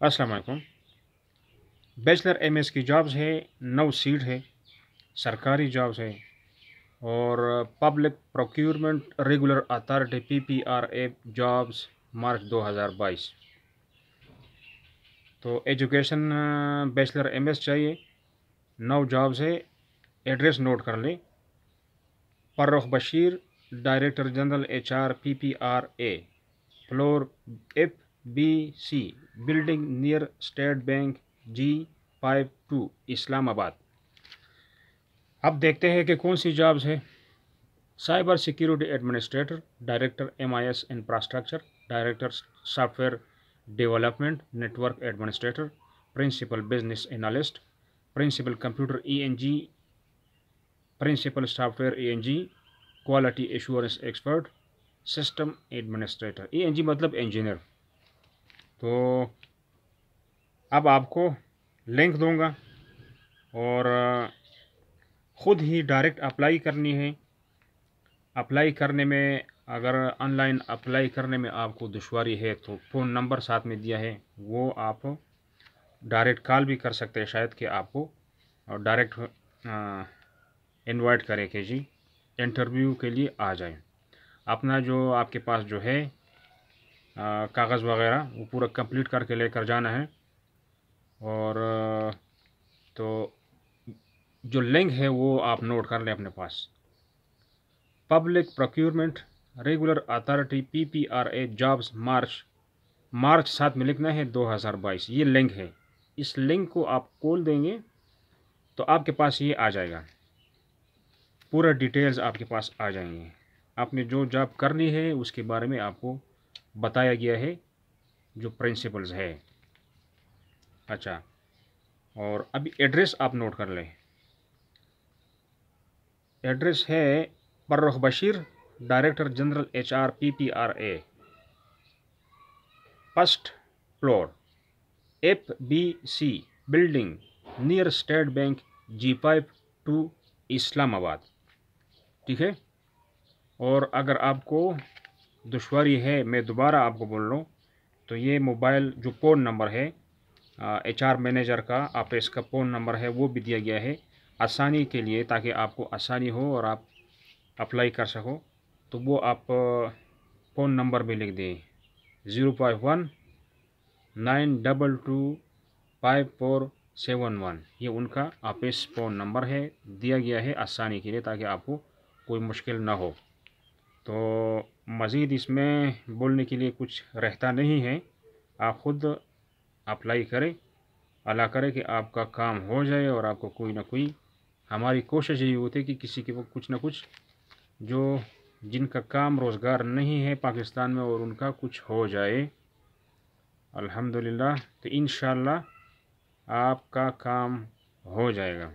अस्सलाम वालेकुम। Bachelor MS की जॉब्स है, 9 सीट है, सरकारी जॉब्स है और public procurement regular authority PPRA jobs March 2022। तो एजुकेशन बैचलर एमएस चाहिए, 9 जॉब्स है। एड्रेस नोट कर लें। Farrukh Bashir, director general HR PPRA, floor F B C, building near State Bank G52 Islamabad. अब देखते हैं कि कौन सी जॉब्स है। Cyber security administrator, director MIS infrastructure, director software development, network administrator, principal business analyst, principal computer ENG, principal software ENG, quality assurance expert, system administrator. ENG मतलब engineer. तो अब आपको लिंक दूंगा और ख़ुद ही डायरेक्ट अप्लाई करनी है। अप्लाई करने में, अगर ऑनलाइन अप्लाई करने में आपको दुश्वारी है तो फ़ोन नंबर साथ में दिया है, वो आप डायरेक्ट कॉल भी कर सकते हैं। शायद कि आपको डायरेक्ट इनवाइट करें कि जी इंटरव्यू के लिए आ जाए। अपना जो आपके पास जो है कागज़ वगैरह वो पूरा कंप्लीट करके लेकर जाना है। और तो जो लिंक है वो आप नोट कर लें अपने पास। Public procurement regular authority PPRA jobs March साथ में लिखना है 2022। ये लिंक है। इस लिंक को आप खोल देंगे तो आपके पास ये आ जाएगा, पूरा डिटेल्स आपके पास आ जाएंगे। आपने जो जॉब करनी है उसके बारे में आपको बताया गया है, जो प्रिंसिपल्स है। अच्छा, और अभी एड्रेस आप नोट कर लें। एड्रेस है Farrukh Bashir, director general HR PPRA, first floor FBC, building near State Bank G52 Islamabad. ठीक है। और अगर आपको दुश्वारी है, मैं दोबारा आपको बोल रहा हूँ, तो ये मोबाइल जो फ़ोन नंबर है HR मैनेजर का, आप इसका फ़ोन नंबर है वो भी दिया गया है आसानी के लिए, ताकि आपको आसानी हो और आप अप्लाई कर सको। तो वो आप फ़ोन नंबर भी लिख दें, 051-922-5471। ये उनका ऑफिस फ़ोन नंबर है, दिया गया है आसानी के लिए, ताकि आपको कोई मुश्किल ना हो। तो मज़ीद इसमें बोलने के लिए कुछ रहता नहीं है। आप ख़ुद अप्लाई करें, अल्लाह करे कि आपका काम हो जाए और आपको कोई ना कोई, हमारी कोशिश यही होती है कि किसी के वो कुछ ना कुछ, जो जिनका काम रोज़गार नहीं है पाकिस्तान में, और उनका कुछ हो जाए अल्हम्दुलिल्लाह। तो इंशाअल्लाह आपका काम हो जाएगा।